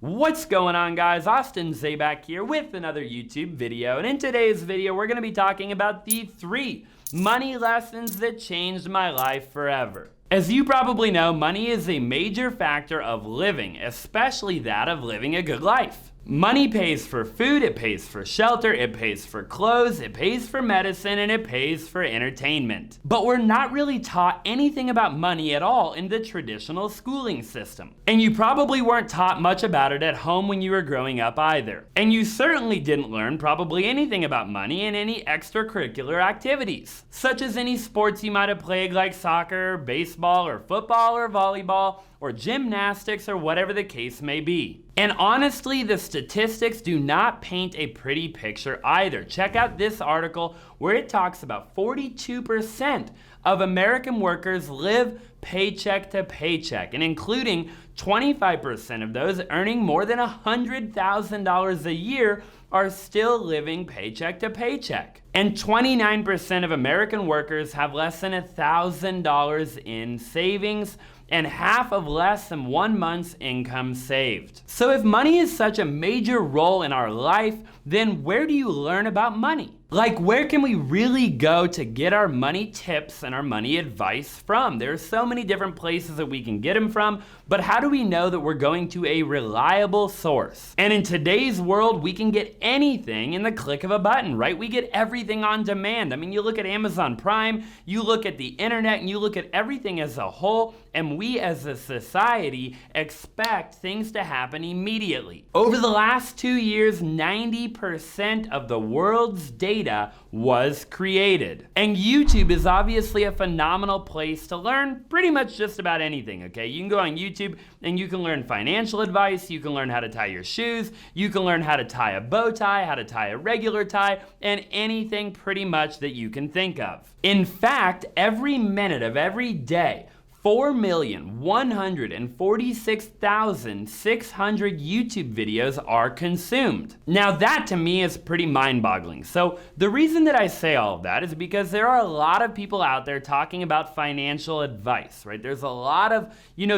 What's going on, guys? Austin Zabak here with another YouTube video, and in today's video we're going to be talking about the 3 money lessons that changed my life forever. As you probably know, money is a major factor of living, especially that of living a good life. Money pays for food, it pays for shelter, it pays for clothes, it pays for medicine, and it pays for entertainment. But we're not really taught anything about money at all in the traditional schooling system. And you probably weren't taught much about it at home when you were growing up either. And you certainly didn't learn probably anything about money in any extracurricular activities, such as any sports you might have played like soccer, baseball, or football, or volleyball, or gymnastics, or whatever the case may be. And honestly, the statistics do not paint a pretty picture either. Check out this article where it talks about 42% of American workers live paycheck to paycheck, and including 25% of those earning more than $100,000 a year are still living paycheck to paycheck. And 29% of American workers have less than $1,000 in savings, and half of less than 1 month's income saved. So if money is such a major role in our life, then where do you learn about money? Like, where can we really go to get our money tips and our money advice from? There are so many different places that we can get them from, but how do we know that we're going to a reliable source? And in today's world, we can get anything in the click of a button, right? We get everything on demand. I mean, you look at Amazon Prime, you look at the internet, and you look at everything as a whole, and we as a society expect things to happen immediately. Over the last 2 years, 90% of the world's data was created. And YouTube is obviously a phenomenal place to learn pretty much just about anything, okay? You can go on YouTube and you can learn financial advice, you can learn how to tie your shoes, you can learn how to tie a bow tie, how to tie a regular tie, and anything pretty much that you can think of. In fact, every minute of every day, 4,146,600 YouTube videos are consumed. Now that to me is pretty mind-boggling. So the reason that I say all of that is because there are a lot of people out there talking about financial advice, right? There's a lot of,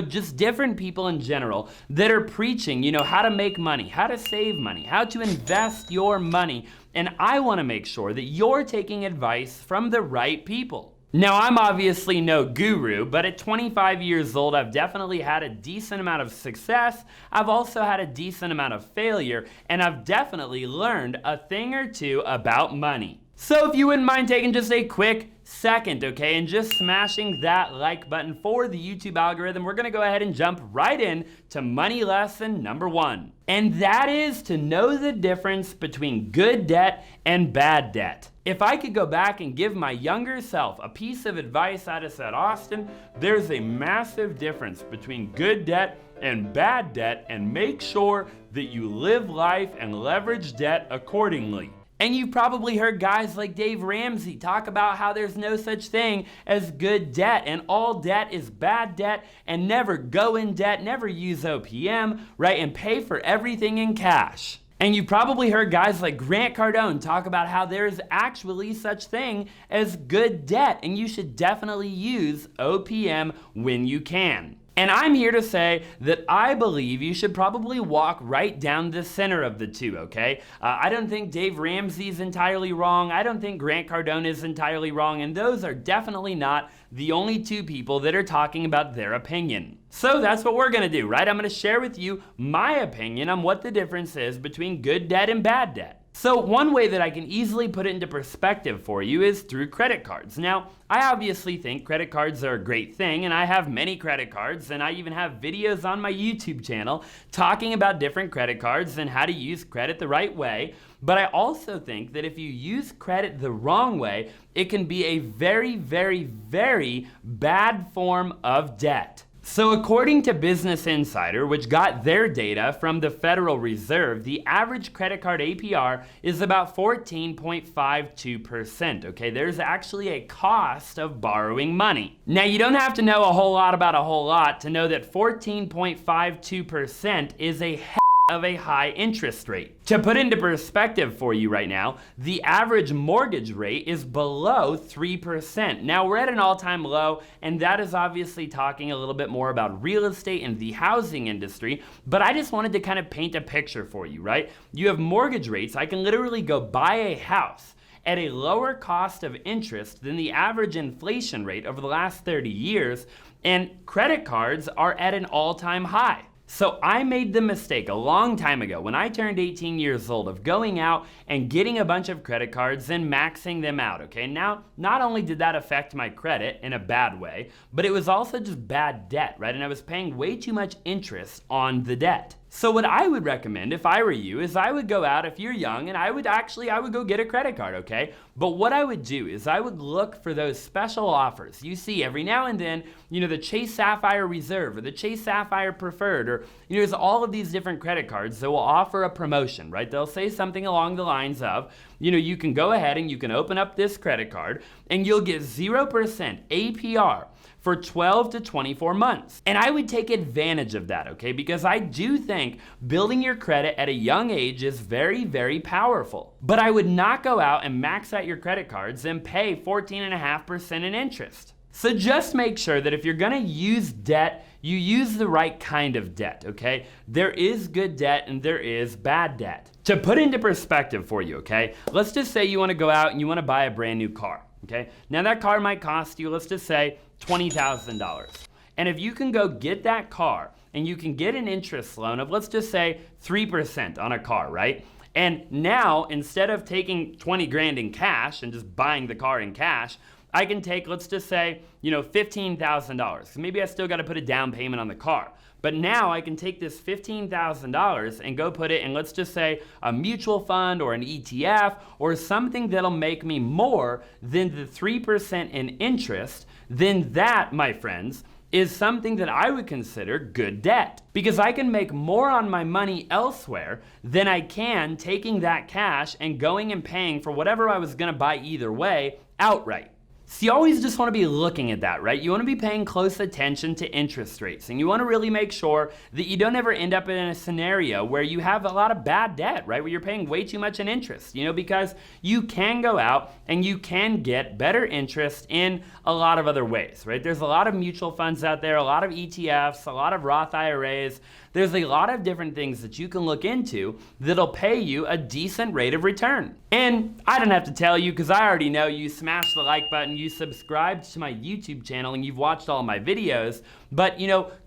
just different people in general that are preaching, how to make money, how to save money, how to invest your money. And I want to make sure that you're taking advice from the right people. Now, I'm obviously no guru, but at 25 years old, I've definitely had a decent amount of success. I've also had a decent amount of failure, and I've definitely learned a thing or two about money. So if you wouldn't mind taking just a quick second, okay, and just smashing that like button for the YouTube algorithm, we're gonna go ahead and jump right in to money lesson number 1. And that is to know the difference between good debt and bad debt. If I could go back and give my younger self a piece of advice, I'd have said, Austin, there's a massive difference between good debt and bad debt, and make sure that you live life and leverage debt accordingly. And you've probably heard guys like Dave Ramsey talk about how there's no such thing as good debt, and all debt is bad debt, and never go in debt, never use OPM, right, and pay for everything in cash. And you probably heard guys like Grant Cardone talk about how there is actually such thing as good debt, and you should definitely use OPM when you can. And I'm here to say that I believe you should probably walk right down the center of the two, okay? I don't think Dave Ramsey is entirely wrong. I don't think Grant Cardone is entirely wrong. And those are definitely not the only 2 people that are talking about their opinion. So that's what we're gonna do, right? I'm gonna share with you my opinion on what the difference is between good debt and bad debt. So one way that I can easily put it into perspective for you is through credit cards. Now, I obviously think credit cards are a great thing, and I have many credit cards, and I even have videos on my YouTube channel talking about different credit cards and how to use credit the right way. But I also think that if you use credit the wrong way, it can be a very, very, very bad form of debt. So according to Business Insider, which got their data from the Federal Reserve, the average credit card APR is about 14.52%, okay? There's actually a cost of borrowing money. Now, you don't have to know a whole lot about a whole lot to know that 14.52% is a of a high interest rate. To put into perspective for you right now, the average mortgage rate is below 3%. Now we're at an all-time low, and that is obviously talking a little bit more about real estate and the housing industry, but I just wanted to kind of paint a picture for you, right? You have mortgage rates. I can literally go buy a house at a lower cost of interest than the average inflation rate over the last 30 years, and credit cards are at an all-time high. So I made the mistake a long time ago when I turned 18 years old of going out and getting a bunch of credit cards and maxing them out, okay? Now, not only did that affect my credit in a bad way, but it was also just bad debt, right? And I was paying way too much interest on the debt. So what I would recommend if I were you is I would go out if you're young and I would go get a credit card, okay? But what I would do is I would look for those special offers. You see every now and then, the Chase Sapphire Reserve or the Chase Sapphire Preferred, or there's all of these different credit cards that will offer a promotion, right? They'll say something along the lines of, you can go ahead and you can open up this credit card and you'll get 0% APR for 12 to 24 months. And I would take advantage of that, okay? Because I do think building your credit at a young age is very, very powerful. But I would not go out and max out your credit cards and pay 14.5% in interest. So just make sure that if you're gonna use debt, you use the right kind of debt, okay? There is good debt and there is bad debt. To put into perspective for you, okay? Let's just say you wanna go out and you wanna buy a brand new car, okay? Now that car might cost you, let's just say, $20,000. And if you can go get that car and you can get an interest loan of, let's just say, 3% on a car, right? And now, instead of taking 20 grand in cash and just buying the car in cash, I can take, let's just say, $15,000. Maybe I still got to put a down payment on the car. But now I can take this $15,000 and go put it in, let's just say, a mutual fund or an ETF or something that'll make me more than the 3% in interest. Then that, my friends, is something that I would consider good debt. Because I can make more on my money elsewhere than I can taking that cash and going and paying for whatever I was gonna buy either way outright. So you always just want to be looking at that, right? You want to be paying close attention to interest rates, and you want to really make sure that you don't ever end up in a scenario where you have a lot of bad debt, right? Where you're paying way too much in interest, because you can go out and you can get better interest in a lot of other ways, right? There's a lot of mutual funds out there, a lot of ETFs, a lot of Roth IRAs. There's a lot of different things that you can look into that'll pay you a decent rate of return. And I don't have to tell you, because I already know you smashed the like button, you subscribed to my YouTube channel, and you've watched all my videos. But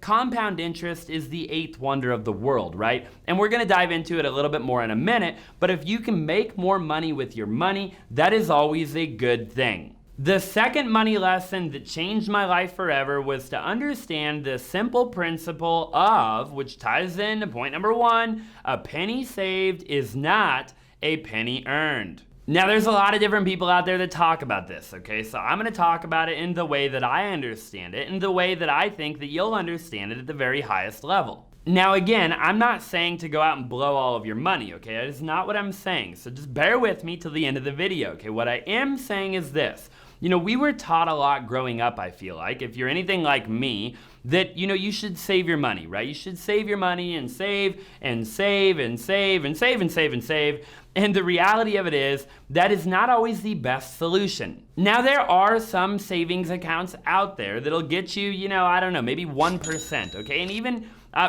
compound interest is the 8th wonder of the world, right? And we're gonna dive into it a little bit more in a minute, but if you can make more money with your money, that is always a good thing. The second money lesson that changed my life forever was to understand the simple principle of, which ties into point number 1, a penny saved is not a penny earned. Now there's a lot of different people out there that talk about this, okay? So I'm gonna talk about it in the way that I understand it, and the way that I think that you'll understand it at the very highest level. Now again, I'm not saying to go out and blow all of your money, okay? That is not what I'm saying, so just bear with me till the end of the video, okay? What I am saying is this. We were taught a lot growing up, I feel like, if you're anything like me, that, you should save your money, right? You should save your money and save and save and save and save and save and save. And the reality of it is that is not always the best solution. Now, there are some savings accounts out there that'll get you, I don't know, maybe 1%, okay? And even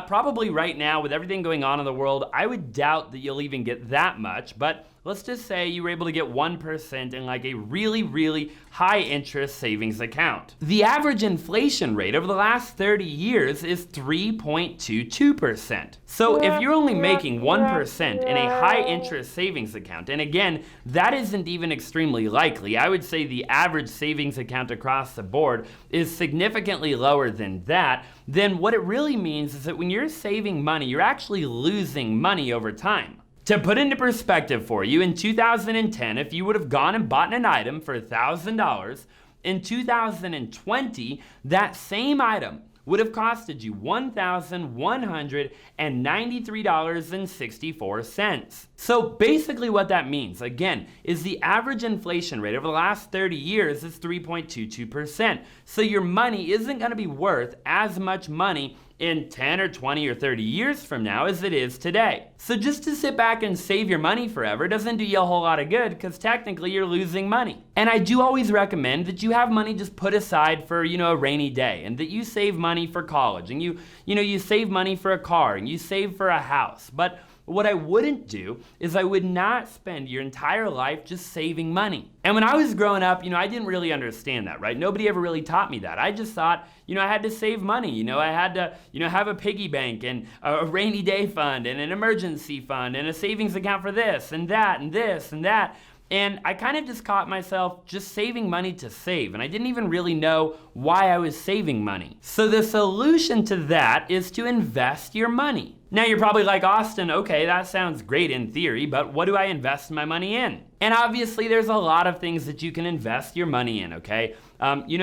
probably right now with everything going on in the world, I would doubt that you'll even get that much, but let's just say you were able to get 1% in like a really, really high interest savings account. The average inflation rate over the last 30 years is 3.22%. So if you're only making 1% in a high interest savings account, and again, that isn't even extremely likely. I would say the average savings account across the board is significantly lower than that. Then what it really means is that when you're saving money, you're actually losing money over time. To put into perspective for you, in 2010, if you would have gone and bought an item for $1,000, in 2020, that same item would have costed you $1,193.64. So basically what that means, again, is the average inflation rate over the last 30 years is 3.22%. So your money isn't going to be worth as much money in 10 or 20 or 30 years from now as it is today. So just to sit back and save your money forever doesn't do you a whole lot of good, because technically you're losing money. And I do always recommend that you have money just put aside for, a rainy day, and that you save money for college, and you save money for a car, and you save for a house. But what I wouldn't do is I would not spend your entire life just saving money. And when I was growing up, I didn't really understand that, right? Nobody ever really taught me that. I just thought, I had to save money. I had to, have a piggy bank and a rainy day fund and an emergency fund and a savings account for this and that and this and that. And I kind of just caught myself just saving money to save, and I didn't even really know why I was saving money. So the solution to that is to invest your money. Now you're probably like, Austin, okay, that sounds great in theory, but what do I invest my money in? And obviously there's a lot of things that you can invest your money in, okay?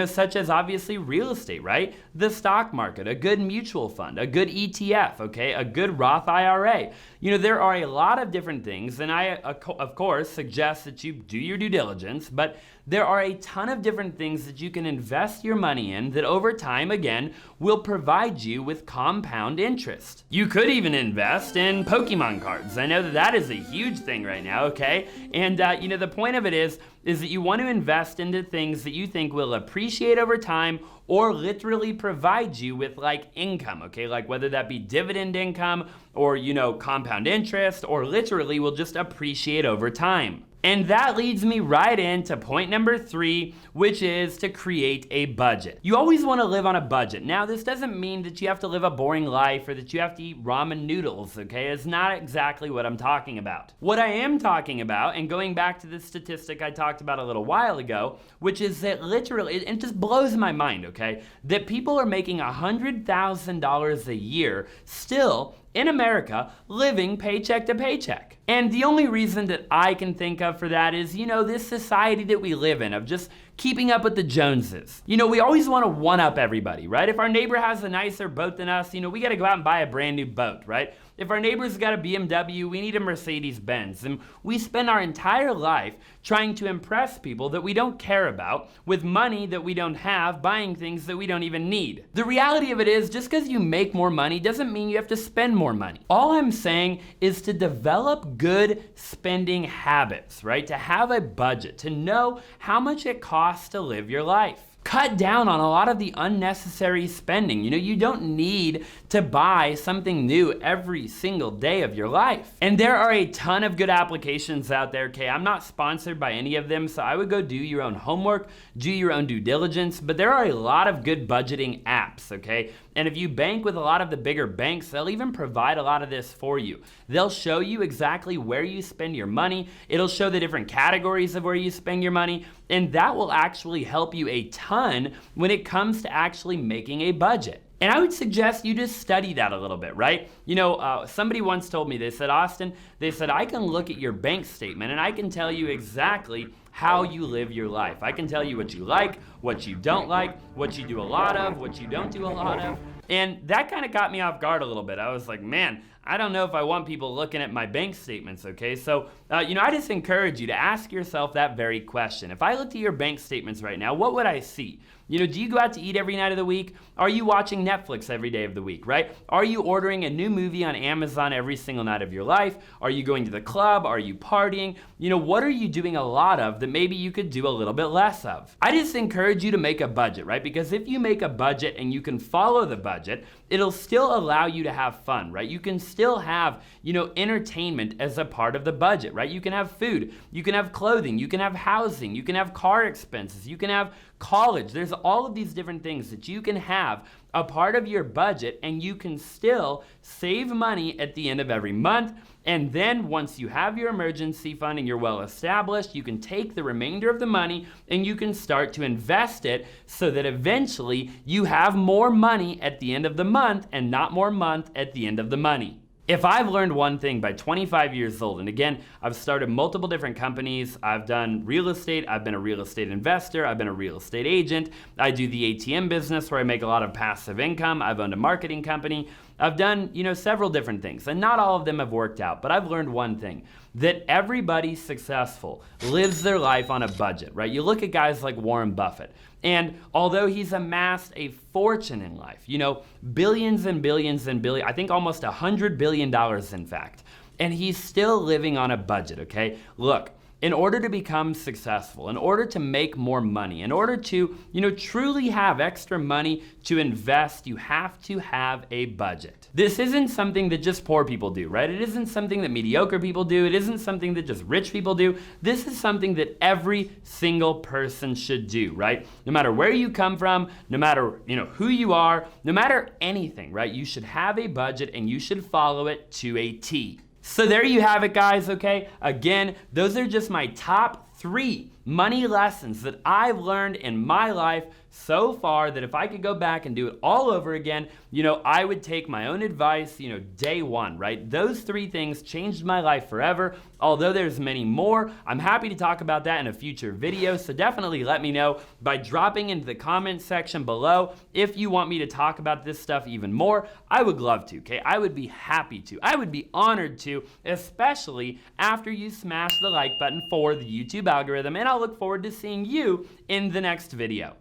Such as obviously real estate, right? The stock market, a good mutual fund, a good ETF, okay? A good Roth IRA. There are a lot of different things, and I, of course, suggest that you do your due diligence, but there are a ton of different things that you can invest your money in that over time, again, will provide you with compound interest. You could even invest in Pokemon cards. I know that is a huge thing right now, okay? And, the point of it is that you want to invest into things that you think will appreciate over time or literally provide you with income, okay? Like whether that be dividend income or, compound interest, or literally will just appreciate over time. And that leads me right into point number 3, which is to create a budget. You always want to live on a budget. Now, this doesn't mean that you have to live a boring life or that you have to eat ramen noodles, okay? It's not exactly what I'm talking about. What I am talking about, and going back to the statistic I talked about a little while ago, which is that literally, it just blows my mind, okay? That people are making $100,000 a year still in America living paycheck to paycheck. And the only reason that I can think of for that is, this society that we live in of just keeping up with the Joneses. We always want to one-up everybody, right? If our neighbor has a nicer boat than us, we got to go out and buy a brand new boat, right? If our neighbor's got a BMW, we need a Mercedes-Benz. And we spend our entire life trying to impress people that we don't care about with money that we don't have, buying things that we don't even need. The reality of it is, just because you make more money doesn't mean you have to spend more money. All I'm saying is to develop good spending habits, right? To have a budget, to know how much it costs to live your life. Cut down on a lot of the unnecessary spending. You don't need to buy something new every single day of your life. And there are a ton of good applications out there, okay? I'm not sponsored by any of them, so I would go do your own homework, do your own due diligence, but there are a lot of good budgeting apps, okay? And if you bank with a lot of the bigger banks, they'll even provide a lot of this for you. They'll show you exactly where you spend your money. It'll show the different categories of where you spend your money, and that will actually help you a ton when it comes to actually making a budget. And I would suggest you just study that a little bit, right? Somebody once told me, they said, Austin, I can look at your bank statement and I can tell you exactly how you live your life. I can tell you what you like, what you don't like, what you do a lot of, what you don't do a lot of. And that kind of got me off guard a little bit. I was like, man, I don't know if I want people looking at my bank statements, okay? So, I just encourage you to ask yourself that very question. If I looked at your bank statements right now, what would I see? Do you go out to eat every night of the week? Are you watching Netflix every day of the week, right? Are you ordering a new movie on Amazon every single night of your life? Are you going to the club? Are you partying? What are you doing a lot of that maybe you could do a little bit less of? I just encourage you to make a budget, right? Because if you make a budget and you can follow the budget, it'll still allow you to have fun, right? You can still have, entertainment as a part of the budget, right? You can have food, you can have clothing, you can have housing, you can have car expenses, you can have college. There's all of these different things that you can have a part of your budget, and you can still save money at the end of every month. And then once you have your emergency fund and you're well established, you can take the remainder of the money and you can start to invest it so that eventually you have more money at the end of the month and not more month at the end of the money. If I've learned one thing by 25 years old, and again, I've started multiple different companies, I've done real estate, I've been a real estate investor, I've been a real estate agent, I do the ATM business where I make a lot of passive income, I've owned a marketing company. I've done, several different things, and not all of them have worked out, but I've learned one thing, that everybody successful lives their life on a budget, right? You look at guys like Warren Buffett, and although he's amassed a fortune in life, billions and billions and billions, I think almost $100 billion in fact, and he's still living on a budget, okay? Look, in order to become successful, in order to make more money, in order to, truly have extra money to invest, you have to have a budget. This isn't something that just poor people do, right? It isn't something that mediocre people do. It isn't something that just rich people do. This is something that every single person should do, right? No matter where you come from, no matter, who you are, no matter anything, right? You should have a budget and you should follow it to a T. So there you have it, guys, okay? Again, those are just my top 3 money lessons that I've learned in my life so far, that if I could go back and do it all over again, I would take my own advice, day one, right? Those 3 things changed my life forever. Although there's many more, I'm happy to talk about that in a future video, so definitely let me know by dropping into the comment section below if you want me to talk about this stuff even more. I would love to, okay? I would be happy to. I would be honored to, especially after you smash the like button for the YouTube algorithm, and I'll look forward to seeing you in the next video.